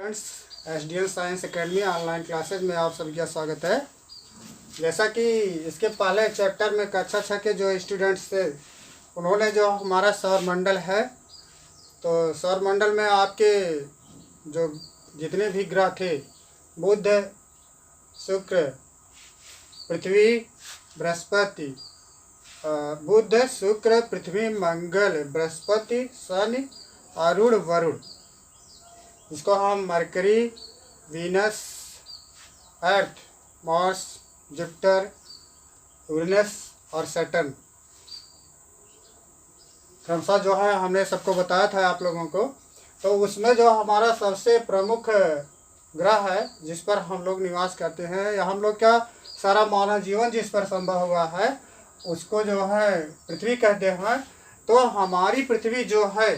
Friends, SDL science academy online classes में आप सभी का स्वागत है। जैसा कि इसके पहले चैप्टर में कक्षा 6 के जो स्टूडेंट्स थे उन्होंने जो हमारा सौरमंडल है, तो सौरमंडल में आपके जो जितने भी ग्रह थे, बुध, शुक्र, पृथ्वी, बृहस्पति, बुध, शुक्र, पृथ्वी, मंगल, बृहस्पति, शनि, अरुण, वरुण, इसको हम मरकरी, वीनस, अर्थ, मार्स, जुपिटर, यूरेनस और सैटर्न क्रमशः जो है हमने सबको बताया था आप लोगों को। तो उसमें जो हमारा सबसे प्रमुख ग्रह है जिस पर हम लोग निवास करते हैं या हम लोग का सारा मानव जीवन जिस पर संभव हुआ है उसको जो है पृथ्वी कहते हैं। तो हमारी पृथ्वी जो है,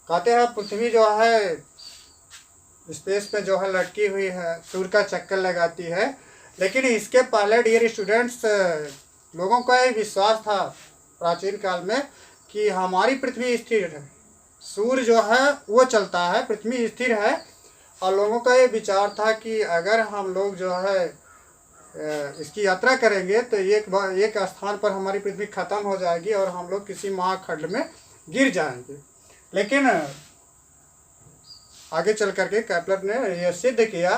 कहते हैं पृथ्वी जो है स्पेस पे जो है लटकी हुई है, सूर्य का चक्कर लगाती है। लेकिन इसके पहले डियर स्टूडेंट्स, लोगों का ये विश्वास था प्राचीन काल में कि हमारी पृथ्वी स्थिर है, सूर्य जो है वो चलता है, पृथ्वी स्थिर है। और लोगों का ये विचार था कि अगर हम लोग जो है इसकी यात्रा करेंगे तो एक स्थान पर हमारी पृथ्वी खत्म हो जाएगी और हम लोग किसी महाखंड में गिर जाएंगे। लेकिन आगे चल करके केपलर ने यह सिद्ध किया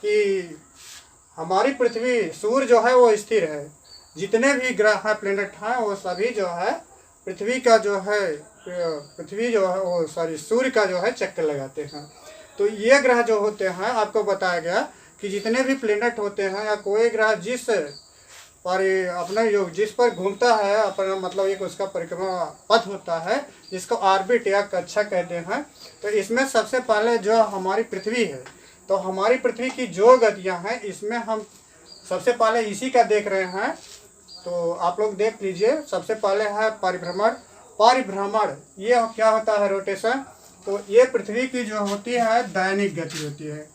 कि हमारी पृथ्वी, सूर्य जो है वो स्थिर है, जितने भी ग्रह हैं, प्लेनेट हैं, वो सभी जो है पृथ्वी का जो है वो सूर्य का जो है चक्कर लगाते हैं। तो ये ग्रह जो होते हैं, आपको बताया गया कि जितने भी प्लेनेट होते हैं या कोई ग्रह जिस पर अपना योग जिस पर घूमता है, अपना मतलब एक उसका परिक्रमा पथ होता है जिसको ऑर्बिट या कक्षा कहते हैं। तो इसमें सबसे पहले जो हमारी पृथ्वी है, तो हमारी पृथ्वी की जो गतियां हैं इसमें हम सबसे पहले इसी का देख रहे हैं। तो आप लोग देख लीजिए, सबसे पहले है परिभ्रमण। परिभ्रमण ये क्या होता है? रोटेशन। तो ये पृथ्वी की जो होती है दैनिक गति होती है।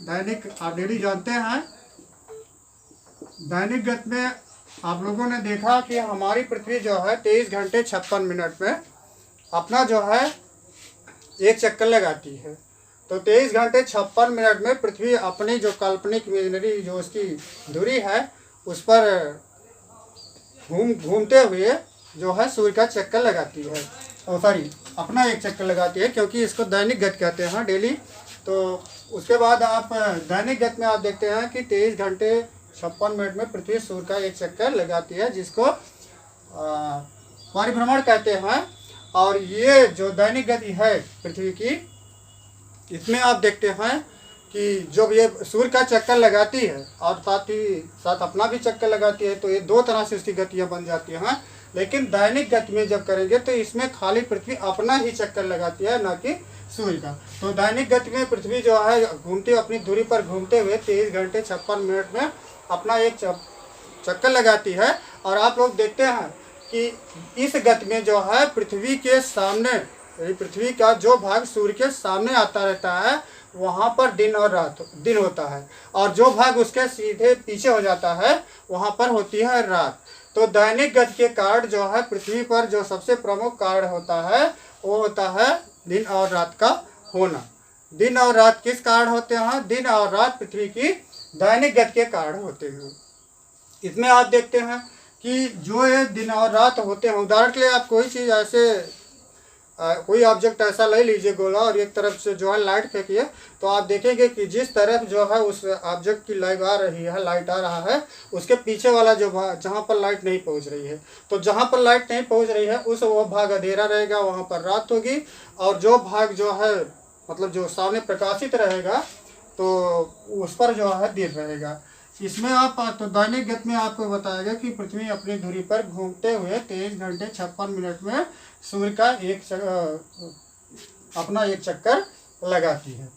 दैनिक आप डेली जानते हैं। दैनिक गति में आप लोगों ने देखा कि हमारी पृथ्वी जो है 23 घंटे 56 मिनट में अपना जो है एक चक्कर लगाती है। तो 23 घंटे 56 मिनट में पृथ्वी अपनी जो काल्पनिक इमेजिनरी जो उसकी दूरी है उस पर घूमते हुए जो है सूर्य का चक्कर लगाती है, अपना एक चक्कर लगाती है, क्योंकि इसको दैनिक गति कहते हैं, डेली। तो उसके बाद आप दैनिक गति में आप देखते हैं कि 23 घंटे 56 मिनट में पृथ्वी सूर्य का एक चक्कर लगाती है, जिसको परिभ्रमण कहते हैं। और ये जो दैनिक गति है पृथ्वी की, इसमें आप देखते हैं कि जब ये सूर्य का चक्कर लगाती है और साथ ही साथ अपना भी चक्कर लगाती है, तो ये दो तरह से इसकी गतियाँ बन जाती हैं। लेकिन दैनिक गति में जब करेंगे तो इसमें खाली पृथ्वी अपना ही चक्कर लगाती है, ना कि सूर्य का। तो दैनिक गति में पृथ्वी जो है अपनी दूरी पर घूमते हुए 23 घंटे 56 मिनट में अपना एक चक्कर लगाती है। और आप लोग देखते हैं कि इस गति में जो है पृथ्वी के सामने, पृथ्वी का जो भाग सूर्य के सामने आता रहता है वहाँ पर दिन और रात, दिन होता है, और जो भाग उसके सीधे पीछे हो जाता है वहाँ पर होती है रात। तो दैनिक गति के कारण जो है पृथ्वी पर जो सबसे प्रमुख कारण होता है वो होता है दिन और रात का होना। दिन और रात किस कारण होते हैं? दिन और रात पृथ्वी की दैनिक गति के कारण होते हैं। इसमें आप देखते हैं कि जो ये दिन और रात होते हैं, उदाहरण के लिए आप कोई चीज़ ऐसे कोई ऑब्जेक्ट ऐसा ले लीजिए गोला और एक तरफ से जो है लाइट फेंकिए, तो आप देखेंगे कि जिस तरफ जो है उस ऑब्जेक्ट की लाइट आ रही है, लाइट आ रहा है, उसके पीछे वाला जो भाग जहाँ पर लाइट नहीं पहुँच रही है, तो जहाँ पर लाइट नहीं पहुँच रही है वो भाग अंधेरा रहेगा, वहाँ पर रात होगी। और जो भाग जो है मतलब जो सामने प्रकाशित रहेगा तो उस पर जो है दिन रहेगा। इसमें आप तो दैनिक गति में आपको बताएगा कि पृथ्वी अपनी धुरी पर घूमते हुए 23 घंटे 56 मिनट में सूर्य का अपना एक चक्कर लगाती है।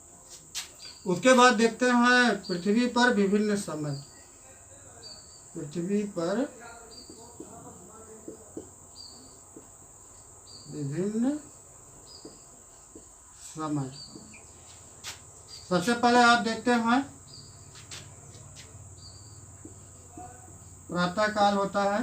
उसके बाद देखते हैं पृथ्वी पर विभिन्न समय। पृथ्वी पर विभिन्न समय, सबसे पहले आप देखते हैं प्रातः काल होता है,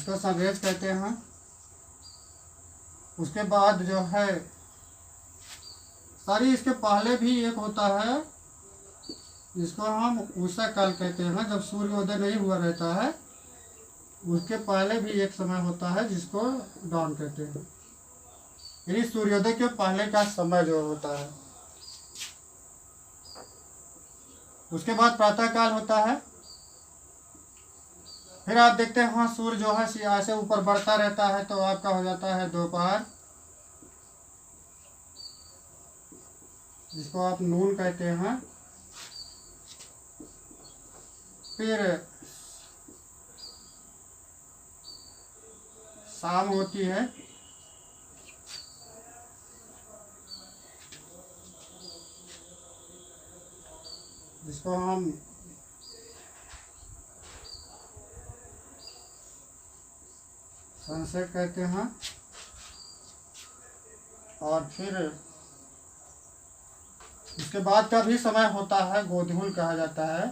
इसको सनराइज कहते हैं। उसके बाद जो है सारी इसके पहले भी एक होता है जिसको हम उषा काल कहते हैं, जब सूर्योदय नहीं हुआ रहता है उसके पहले भी एक समय होता है जिसको डॉन कहते हैं, यानी सूर्योदय के पहले का समय जो होता है। उसके बाद प्रातः काल होता है। फिर आप देखते हैं हाँ सूर्य जो है ऐसे ऊपर बढ़ता रहता है तो आपका हो जाता है दोपहर, जिसको आप नून कहते हैं। फिर शाम होती है, जिसको हम सनसेट कहते हैं। और फिर उसके बाद का भी समय होता है गोधूल कहा जाता है,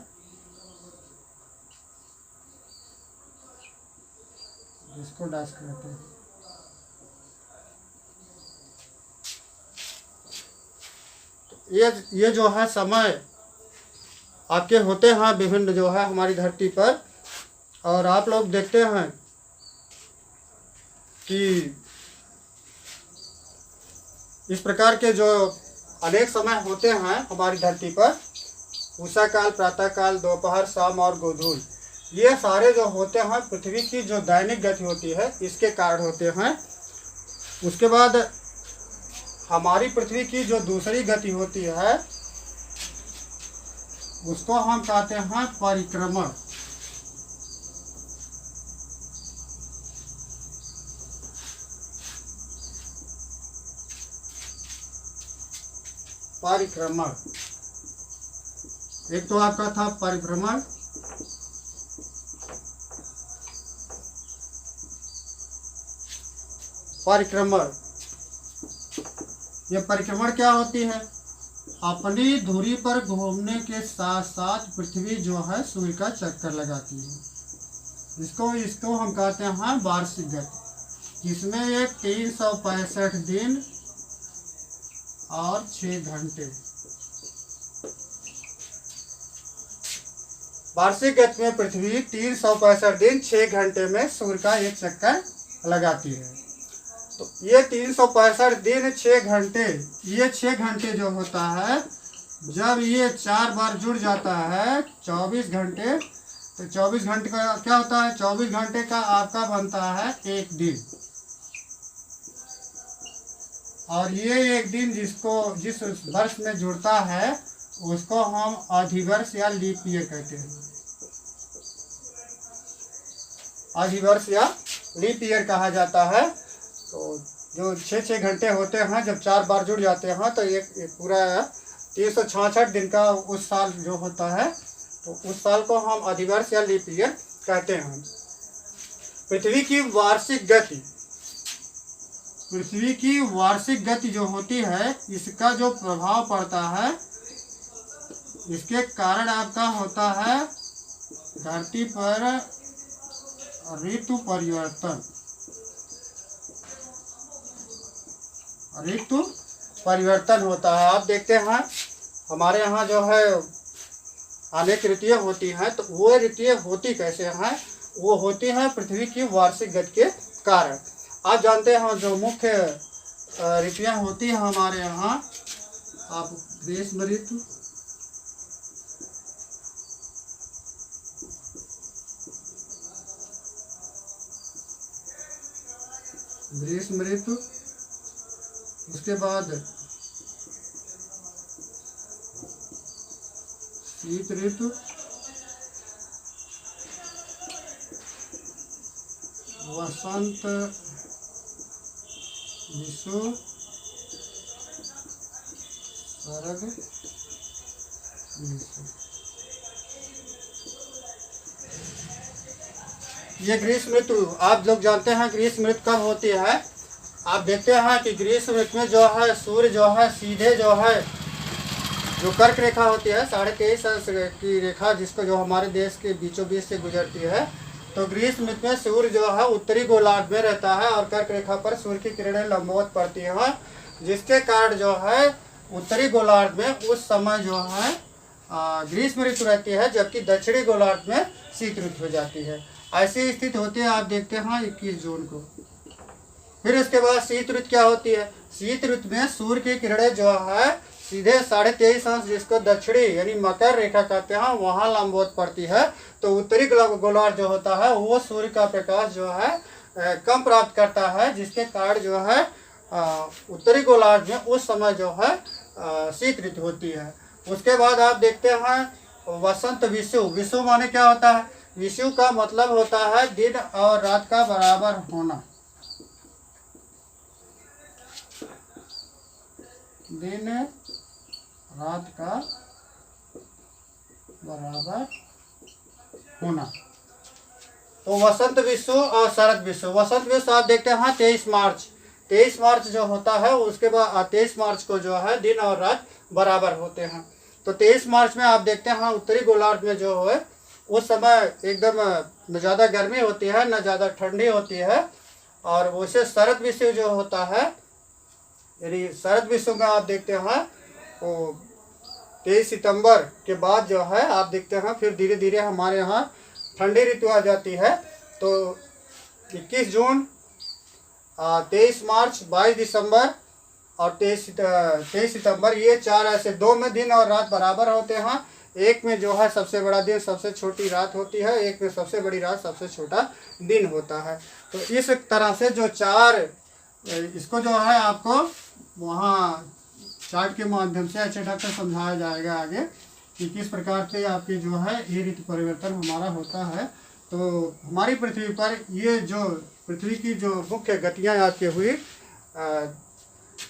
जिसको डांस कहते हैं। ये जो है समय आपके होते हैं विभिन्न जो है हमारी धरती पर। और आप लोग देखते हैं कि इस प्रकार के जो अनेक समय होते हैं हमारी धरती पर, उषा काल, प्रातः काल, दोपहर, शाम और गोधूल, ये सारे जो होते हैं पृथ्वी की जो दैनिक गति होती है इसके कारण होते हैं। उसके बाद हमारी पृथ्वी की जो दूसरी गति होती है उसको हम कहते हैं परिक्रमण। परिक्रमण एक तो आपका था परिभ्रमण, परिक्रमण। ये परिक्रमण क्या होती है? अपनी धुरी पर घूमने के साथ साथ पृथ्वी जो है सूर्य का चक्कर लगाती है। इसको हम कहते हैं वार्षिक गति, जिसमें ये 365 दिन और 6 घंटे। वार्षिक गति में पृथ्वी 365 दिन 6 घंटे में सूर्य का एक चक्कर लगाती है। तो ये 365 दिन 6 घंटे, ये 6 घंटे जो होता है जब ये 4 बार जुड़ जाता है 24 घंटे, तो 24 घंटे का क्या होता है? 24 घंटे का आपका बनता है एक दिन। और ये एक दिन जिस वर्ष में जुड़ता है उसको हम अधिवर्ष या लीप ईयर कहते हैं। अधिवर्ष या लीप ईयर कहा जाता है। तो जो 6 घंटे होते हैं जब 4 बार जुड़ जाते हैं तो एक पूरा 366 दिन का उस साल जो होता है, तो उस साल को हम अधिवर्ष या लीप ईयर कहते हैं। पृथ्वी की वार्षिक गति जो होती है, इसका जो प्रभाव पड़ता है, इसके कारण आपका होता है धरती पर ऋतु परिवर्तन। ऋतु परिवर्तन होता है। आप देखते हैं हमारे यहाँ जो है अनेक ऋतुएं होती हैं, तो वो ऋतुएं होती कैसे हैं? वो होती हैं पृथ्वी की वार्षिक गति के कारण। आप जानते हैं जो मुख्य ऋतुएं होती हैं हमारे यहाँ, आप ग्रीष्म ऋतु, उसके बाद शीत ऋतु, वसंत, विषु, शरद ऋतु। ये ग्रीष्म ऋतु आप लोग जानते हैं ग्रीष्म ऋतु कब होती है? आप देखते हैं कि ग्रीष्म ऋतु में जो है सूर्य जो है सीधे जो है जो कर्क रेखा होती है 23.5 की रेखा, जिसको जो हमारे देश के बीचों बीच से गुजरती है, तो ग्रीष्म ऋतु में सूर्य जो है उत्तरी गोलार्ध में रहता है और कर्क रेखा पर सूर्य की किरणें लंबवत पड़ती हैं, जिसके कारण जो है उत्तरी गोलार्ध में उस समय जो है ग्रीष्म ऋतु रहती है, जबकि दक्षिणी गोलार्ध में शीत ऋतु हो जाती है। ऐसी स्थिति होती है, आप देखते हैं 21 जून को। फिर उसके बाद शीत ऋतु क्या होती है? शीत ऋतु में सूर्य की किरणें जो है सीधे 23.5 अंश, जिसको दक्षिणी यानी मकर रेखा कहते हैं, वहाँ लंबवत पड़ती है। तो उत्तरी गोलार्ध जो होता है वो सूर्य का प्रकाश जो है कम प्राप्त करता है, जिसके कारण जो है उत्तरी गोलार्ध में उस समय जो है शीत ऋतु होती है। उसके बाद आप देखते हैं वसंत विषुव। विषुव माने क्या होता है? विषुव का मतलब होता है दिन और रात का बराबर होना। दिन रात का बराबर होना। तो वसंत विषुव और शरद विषुव। वसंत विषुव आप देखते हैं 23 मार्च। 23 मार्च जो होता है उसके बाद 23 मार्च को जो है दिन और रात बराबर होते हैं। तो 23 मार्च में आप देखते हैं उत्तरी गोलार्ध में जो है उस समय एकदम न ज़्यादा गर्मी होती है न ज़्यादा ठंडी होती है। और वैसे शरद विषुव जो होता है, यानी शरद विषुव में आप देखते हैं वो 23 सितंबर के बाद जो है आप देखते हैं फिर धीरे धीरे हमारे यहाँ ठंडी ऋतु आ जाती है। तो 21 जून, 23 मार्च, 22 दिसंबर और 23 सितंबर, ये 4 ऐसे 2 में दिन और रात बराबर होते हैं। एक में जो है सबसे बड़ा दिन सबसे छोटी रात होती है, एक में सबसे बड़ी रात सबसे छोटा दिन होता है। तो इस तरह से जो 4 इसको जो है आपको वहाँ चार्ट के माध्यम से अच्छे ढंग से समझाया जाएगा आगे कि किस प्रकार से आपकी जो है ये ऋतु परिवर्तन हमारा होता है। तो हमारी पृथ्वी पर ये जो पृथ्वी की जो मुख्य गतियाँ आपकी हुई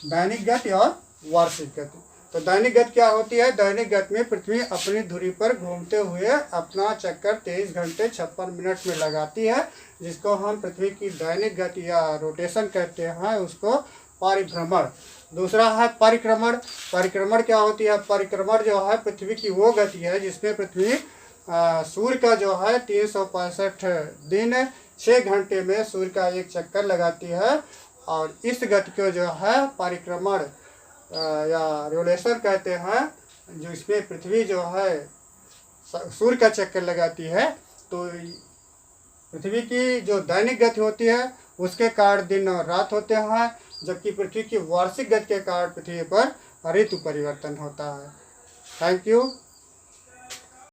दैनिक गति और वार्षिक गति। तो दैनिक गति क्या होती है? दैनिक गति में पृथ्वी अपनी धुरी पर घूमते हुए अपना चक्कर 23 घंटे 56 मिनट में लगाती है, जिसको हम पृथ्वी की दैनिक गति या रोटेशन कहते हैं, उसको परिभ्रमण। दूसरा है परिक्रमण। परिक्रमण क्या होती है? परिक्रमण जो है पृथ्वी की वो गति है जिसमें पृथ्वी सूर्य का जो है 365 दिन 6 घंटे में सूर्य का एक चक्कर लगाती है। और इस गति को जो है परिक्रमण या रोटेशन कहते हैं, जो इसमें पृथ्वी जो है सूर्य का चक्कर लगाती है। तो पृथ्वी की जो दैनिक गति होती है उसके कारण दिन और रात होते हैं, जबकि पृथ्वी की वार्षिक गति के कारण पृथ्वी पर ऋतु परिवर्तन होता है। Thank you.